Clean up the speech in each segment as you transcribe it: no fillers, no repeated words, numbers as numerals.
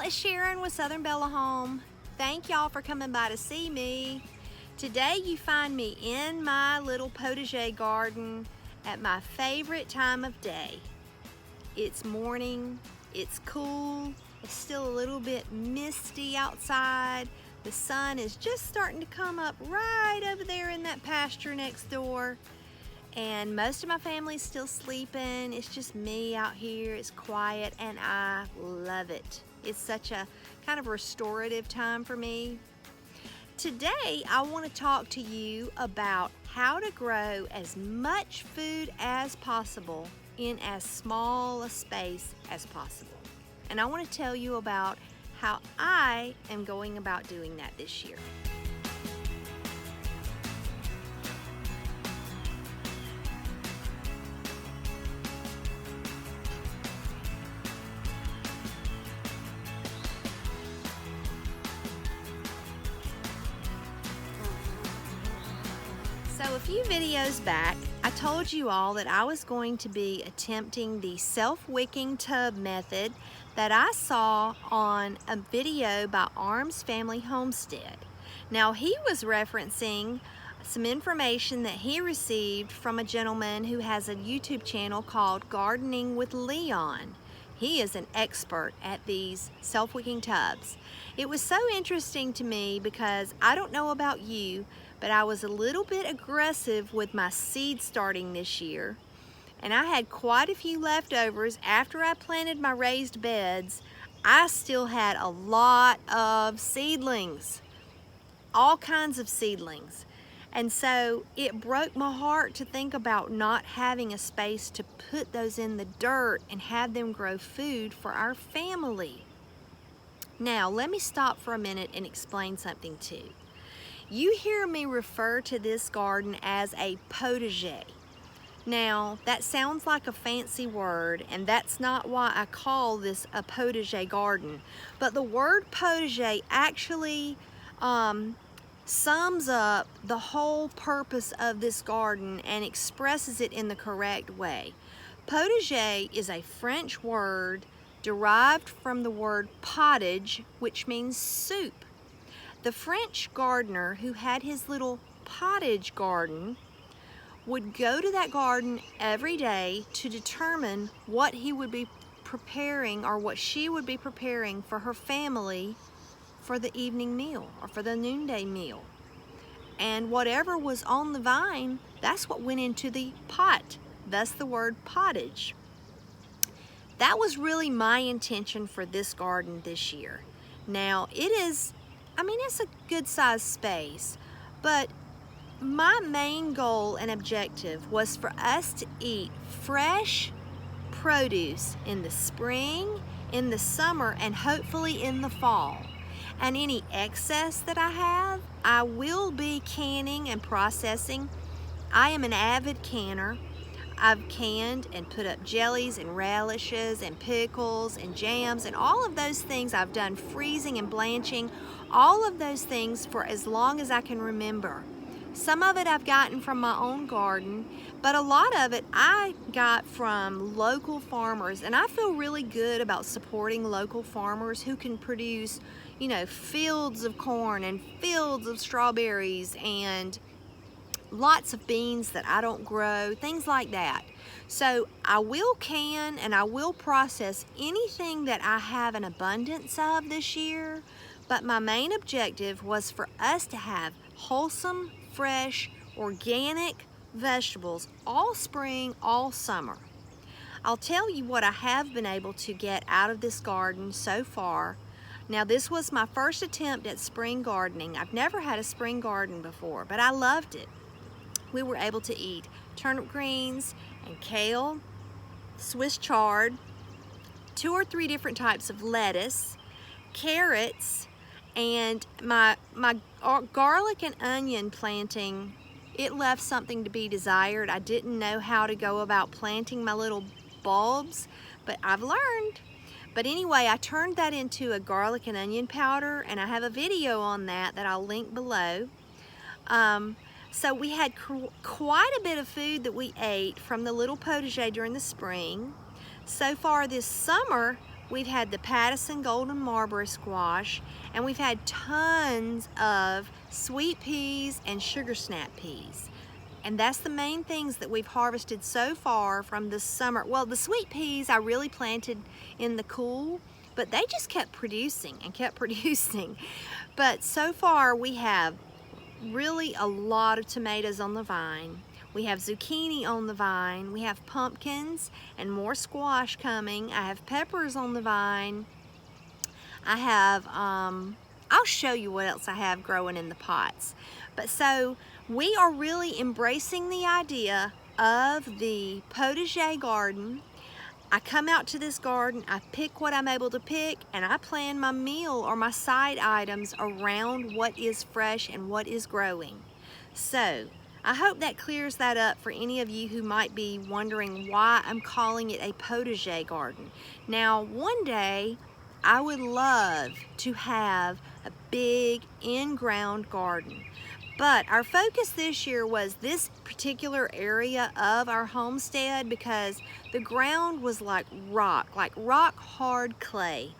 it's Sharon with Southernbellahome. Thank y'all for coming by to see me. Today you find me in my little potager garden at my favorite time of day. It's morning, it's cool, it's still a little bit misty outside. The sun is just starting to come up right over there in that pasture next door. And most of my family's still sleeping. It's just me out here. It's quiet and I love it. It's such a kind of restorative time for me. Today, I want to talk to you about how to grow as much food as possible in as small a space as possible. And I want to tell you about how I am going about doing that this year. So a few videos back, I told you all that I was going to be attempting the self-wicking tub method that I saw on a video by Arm's Family Homestead. Now he was referencing some information that he received from a gentleman who has a YouTube channel called Gardening with Leon. He is an expert at these self-wicking tubs. It was so interesting to me because I don't know about you, but I was a little bit aggressive with my seed starting this year. And I had quite a few leftovers after I planted my raised beds. I still had a lot of seedlings, all kinds of seedlings. And so it broke my heart to think about not having a space to put those in the dirt and have them grow food for our family. Now, let me stop for a minute and explain something too. You hear me refer to this garden as a potager. Now, that sounds like a fancy word, and that's not why I call this a potager garden. But the word potager actually sums up the whole purpose of this garden and expresses it in the correct way. Potager is a French word derived from the word potage, which means soup. The French gardener who had his little pottage garden would go to that garden every day to determine what he would be preparing or what she would be preparing for her family for the evening meal or for the noonday meal. And whatever was on the vine, that's what went into the pot, thus the word pottage. That was really my intention for this garden this year. Now, it's a good sized space, but my main goal and objective was for us to eat fresh produce in the spring, in the summer, and hopefully in the fall. And any excess that I have, I will be canning and processing. I am an avid canner. I've canned and put up jellies and relishes and pickles and jams and all of those things. I've done freezing and blanching, all of those things for as long as I can remember. Some of it I've gotten from my own garden, but a lot of it I got from local farmers, and I feel really good about supporting local farmers who can produce, fields of corn and fields of strawberries and lots of beans that I don't grow, things like that. So I will can and I will process anything that I have an abundance of this year, but my main objective was for us to have wholesome, fresh, organic vegetables all spring, all summer. I'll tell you what I have been able to get out of this garden so far. Now, this was my first attempt at spring gardening. I've never had a spring garden before, but I loved it. We were able to eat turnip greens and kale, Swiss chard, 2 or 3 different types of lettuce, carrots, and my garlic and onion planting, it left something to be desired. I didn't know how to go about planting my little bulbs, but I've learned. But anyway, I turned that into a garlic and onion powder, and I have a video on that I'll link below. So we had quite a bit of food that we ate from the little potager during the spring. So far this summer, we've had the Pattison golden mulberry squash, and we've had tons of sweet peas and sugar snap peas. And that's the main things that we've harvested so far from this summer. Well, the sweet peas I really planted in the cool, but they just kept producing and kept producing. But so far we have really a lot of tomatoes on the vine. We have zucchini on the vine. We have pumpkins and more squash coming. I have peppers on the vine. I have, I'll show you what else I have growing in the pots. But so we are really embracing the idea of the potager garden. I come out to this garden, I pick what I'm able to pick, and I plan my meal or my side itams around what is fresh and what is growing. So I hope that clears that up for any of you who might be wondering why I'm calling it a potager garden. Now, one day I would love to have a big in-ground garden. But our focus this year was this particular area of our homestead because the ground was like rock hard clay.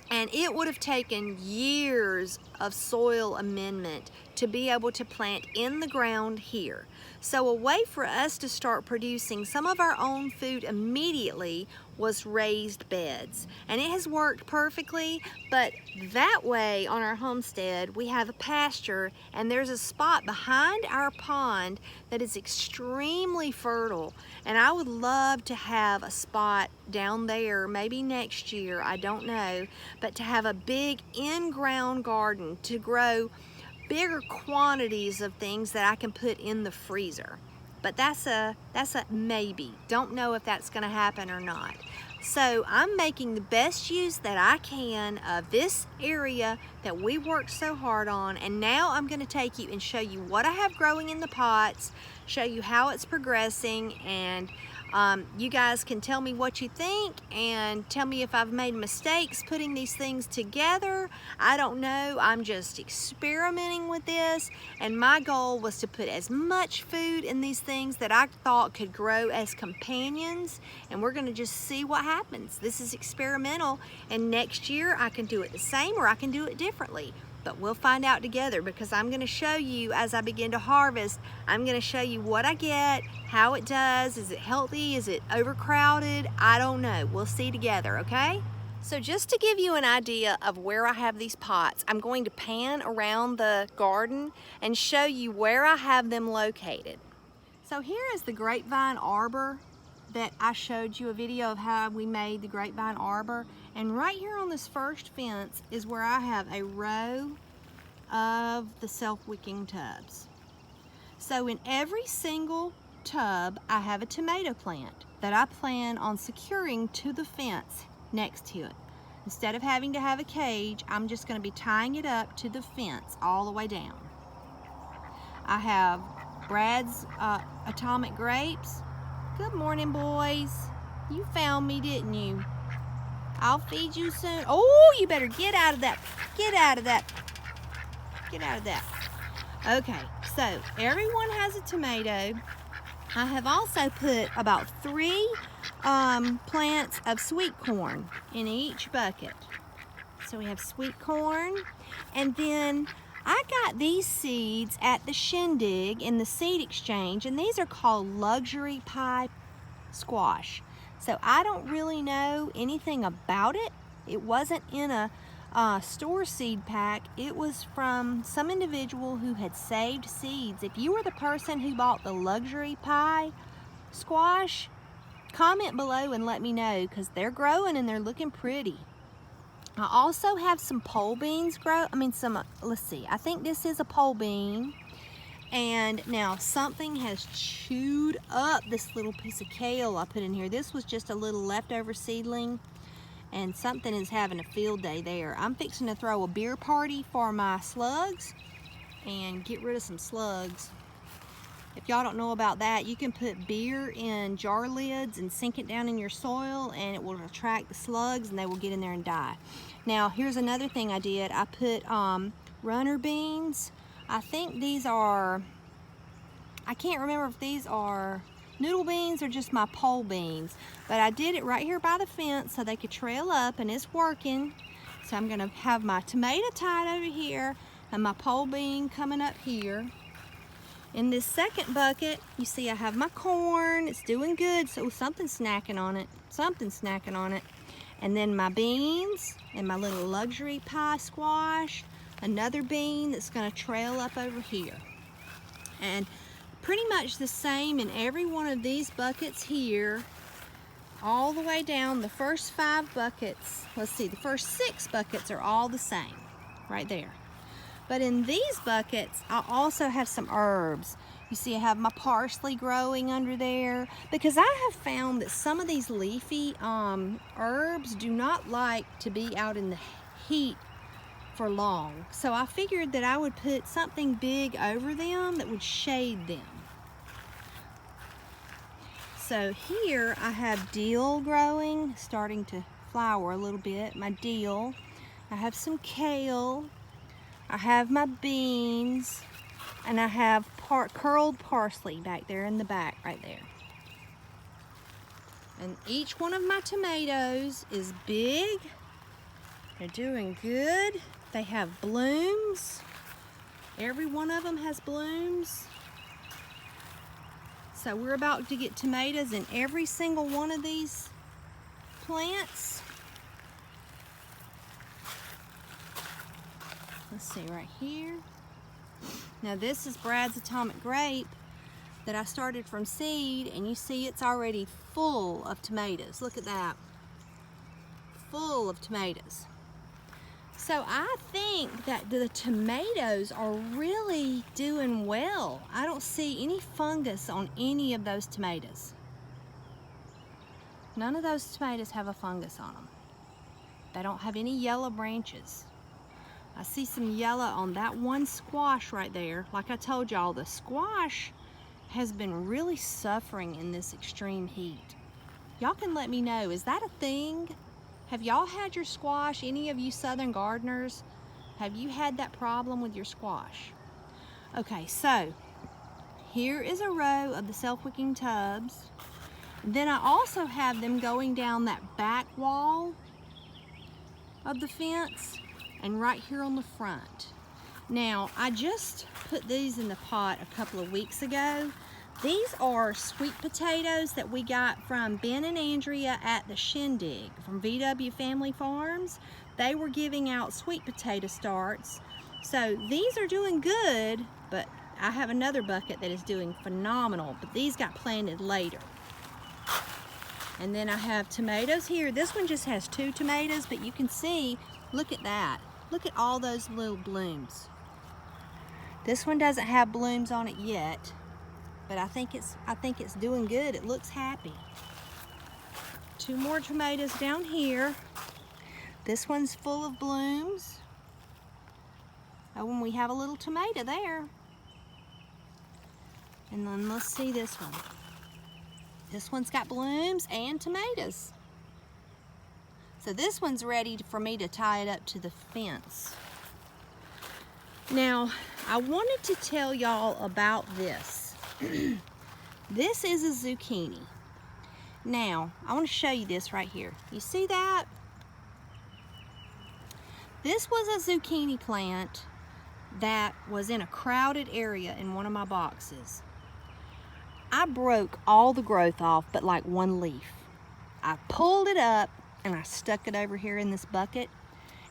And it would have taken years of soil amendment to be able to plant in the ground here. So a way for us to start producing some of our own food immediately was raised beds. And it has worked perfectly, but that way on our homestead we have a pasture, and there's a spot behind our pond that is extremely fertile. And I would love to have a spot down there, maybe next year, I don't know, but to have a big in-ground garden to grow bigger quantities of things that I can put in the freezer. But that's a maybe. Don't know if that's gonna happen or not. So I'm making the best use that I can of this area that we worked so hard on, and now I'm gonna take you and show you what I have growing in the pots, show you how it's progressing, and you guys can tell me what you think and tell me if I've made mistakes putting these things together. I don't know, I'm just experimenting with this, and my goal was to put as much food in these things that I thought could grow as companions, and we're gonna just see what happens. This is experimental, and next year I can do it the same or I can do it differently. But we'll find out together, because I'm gonna show you as I begin to harvest. I'm gonna show you what I get, how it does, is it healthy, is it overcrowded? I don't know, we'll see together, okay? So just to give you an idea of where I have these pots, I'm going to pan around the garden and show you where I have them located. So here is the grapevine arbor that I showed you a video of how we made the grapevine arbor. And right here on this first fence is where I have a row of the self-wicking tubs. So in every single tub, I have a tomato plant that I plan on securing to the fence next to it. Instead of having to have a cage, I'm just going to be tying it up to the fence all the way down. I have Brad's atomic grapes. Good morning, boys. You found me, didn't you? I'll feed you soon. Oh, you better get out of that. Get out of that. Get out of that. Okay, so everyone has a tomato. I have also put about 3 plants of sweet corn in each bucket. So we have sweet corn, and then I got these seeds at the Shindig in the seed exchange, and these are called luxury pie squash. So I don't really know anything about it. It wasn't in a store seed pack. It was from some individual who had saved seeds. If you were the person who bought the luxury pie squash, comment below and let me know, because they're growing and they're looking pretty. I also have some pole beans let's see, I think this is a pole bean. And now something has chewed up this little piece of kale I put in here. This was just a little leftover seedling, and something is having a field day there. I'm fixing to throw a beer party for my slugs and get rid of some slugs. If y'all don't know about that, you can put beer in jar lids and sink it down in your soil, and it will attract the slugs and they will get in there and die. Now here's another thing I did. I put runner beans. I think these are, I can't remember if these are Noodle beans are just my pole beans, but I did it right here by the fence so they could trail up, and it's working. So I'm gonna have my tomato tied over here and my pole bean coming up here. In this second bucket, you see I have my corn. It's doing good, so something's snacking on it. Something's snacking on it. And then my beans and my little luxury pie squash. Another bean that's gonna trail up over here. And pretty much the same in every one of these buckets here, all the way down. The first 5 buckets, let's see, the first 6 buckets are all the same, right there. But in these buckets, I also have some herbs. You see I have my parsley growing under there, because I have found that some of these leafy herbs do not like to be out in the heat for long. So I figured that I would put something big over them that would shade them. So here I have dill growing, starting to flower a little bit, my dill. I have some kale. I have my beans, and I have curled parsley back there in the back right there. And each one of my tomatoes is big. They're doing good. They have blooms. Every one of them has blooms. So we're about to get tomatoes in every single one of these plants. Let's see right here. Now this is Brad's atomic grape that I started from seed, and you see it's already full of tomatoes. Look at that. Full of tomatoes. So I think that the tomatoes are really doing well. I don't see any fungus on any of those tomatoes. None of those tomatoes have a fungus on them. They don't have any yellow branches. I see some yellow on that one squash right there. Like I told y'all, the squash has been really suffering in this extreme heat. Y'all can let me know, is that a thing? Have y'all had your squash, any of you southern gardeners, have you had that problem with your squash? Okay, so here is a row of the self-wicking tubs. Then I also have them going down that back wall of the fence and right here on the front. Now, I just put these in the pot a couple of weeks ago. These are sweet potatoes that we got from Ben and Andrea at the Shindig from VW Family Farms. They were giving out sweet potato starts. So these are doing good, but I have another bucket that is doing phenomenal, but these got planted later. And then I have tomatoes here. This one just has 2 tomatoes, but you can see, look at that. Look at all those little blooms. This one doesn't have blooms on it yet, but I think it's doing good. It looks happy. 2 more tomatoes down here. This one's full of blooms. Oh, and we have a little tomato there. And then let's see this one. This one's got blooms and tomatoes. So this one's ready for me to tie it up to the fence. Now, I wanted to tell y'all about this. This is a zucchini. Now, I want to show you this right here. You see that? This was a zucchini plant that was in a crowded area in one of my boxes. I broke all the growth off but like one leaf. I pulled it up and I stuck it over here in this bucket,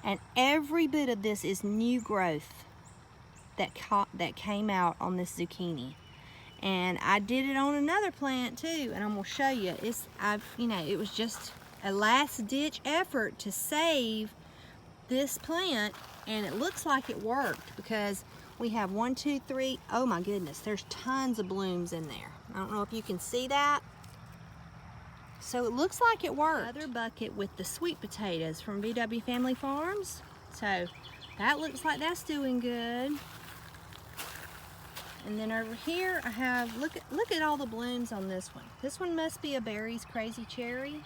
and every bit of this is new growth that came out on this zucchini. And I did it on another plant too, and I'm gonna show you. It was just a last-ditch effort to save this plant, and it looks like it worked, because we have 1, 2, 3. Oh my goodness, there's tons of blooms in there. I don't know if you can see that. So it looks like it worked. Another bucket with the sweet potatoes from VW Family Farms. So that looks like that's doing good. And then over here I have, look at all the blooms on this one. This one must be a Berry's Crazy Cherry.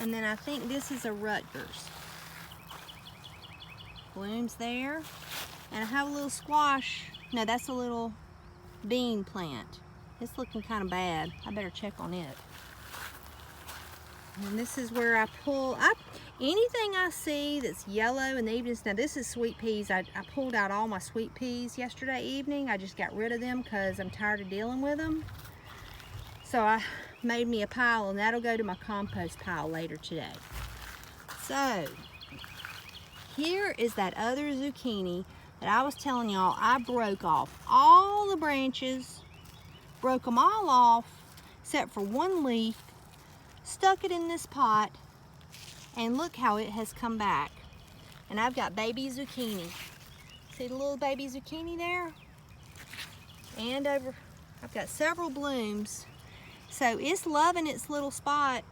And then I think this is a Rutgers. Blooms there. And I have a little squash. No, that's a little bean plant. It's looking kind of bad. I better check on it. And this is where I pull up anything I see that's yellow in the evenings. Now this is sweet peas. I pulled out all my sweet peas yesterday evening. I just got rid of them because I'm tired of dealing with them. So I made me a pile, and that'll go to my compost pile later today. So here is that other zucchini that I was telling y'all I broke off all the branches, broke them all off except for one leaf, stuck it in this pot, and look how it has come back. And I've got baby zucchini. See the little baby zucchini there? And over, I've got several blooms. So it's loving its little spot.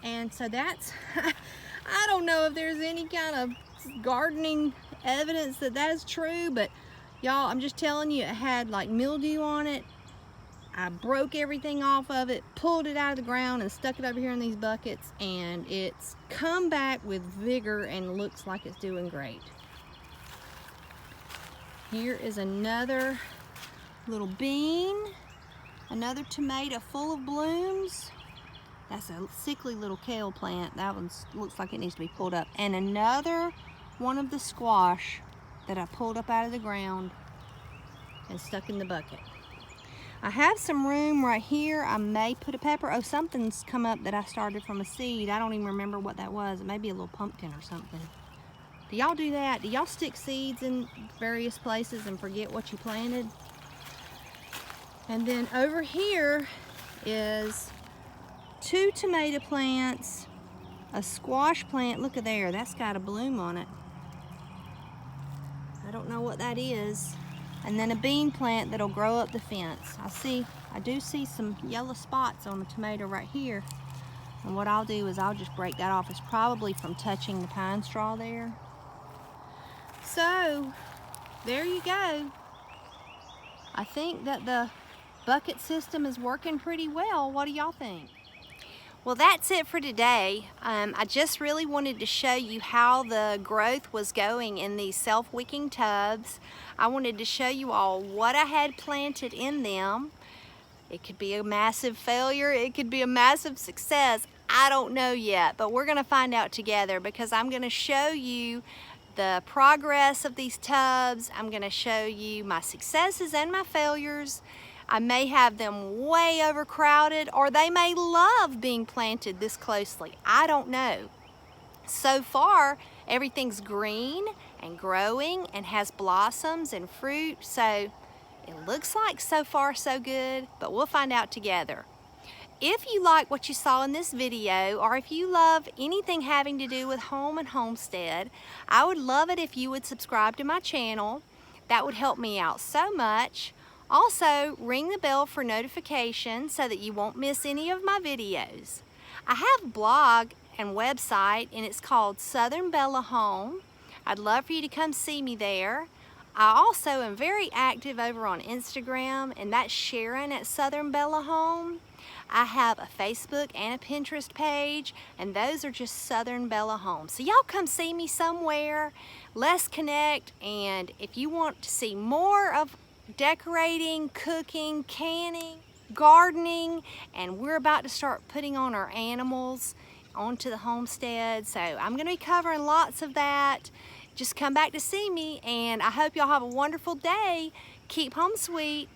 And so that's, I don't know if there's any kind of gardening evidence that that's true, but y'all, I'm just telling you, it had like mildew on it. I broke everything off of it, pulled it out of the ground, and stuck it over here in these buckets, and it's come back with vigor and looks like it's doing great. Here is another little bean, another tomato full of blooms. That's a sickly little kale plant. That one looks like it needs to be pulled up. And another one of the squash that I pulled up out of the ground and stuck in the bucket. I have some room right here. I may put a pepper. Oh, something's come up that I started from a seed. I don't even remember what that was. It may be a little pumpkin or something. Do y'all do that? Do y'all stick seeds in various places and forget what you planted? And then over here is 2 tomato plants, a squash plant. Look at there, that's got a bloom on it. I don't know what that is. And then a bean plant that'll grow up the fence. I do see some yellow spots on the tomato right here. And what I'll do is I'll just break that off. It's probably from touching the pine straw there. So, there you go. I think that the bucket system is working pretty well. What do y'all think? Well, that's it for today. I just really wanted to show you how the growth was going in these self-wicking tubs. I wanted to show you all what I had planted in them. It could be a massive failure, it could be a massive success. I don't know yet, but we're gonna find out together, because I'm gonna show you the progress of these tubs. I'm gonna show you my successes and my failures. I may have them way overcrowded, or they may love being planted this closely. I don't know. So far, everything's green and growing and has blossoms and fruit, so it looks like so far so good, but we'll find out together. If you like what you saw in this video, or if you love anything having to do with home and homestead, I would love it if you would subscribe to my channel. That would help me out so much. Also, ring the bell for notifications so that you won't miss any of my videos. I have a blog and website, and it's called Southernbellahome. I'd love for you to come see me there. I also am very active over on Instagram, and that's Sharon at Southernbellahome. I have a Facebook and a Pinterest page, and those are just Southernbellahome. So y'all come see me somewhere. Let's connect, and if you want to see more of decorating, cooking, canning, gardening, and we're about to start putting on our animals onto the homestead, so I'm going to be covering lots of that. Just come back to see me, and I hope y'all have a wonderful day. Keep home sweet,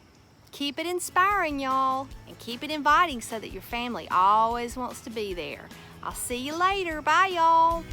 keep it inspiring, y'all, and keep it inviting so that your family always wants to be there. I'll see you later. Bye, y'all.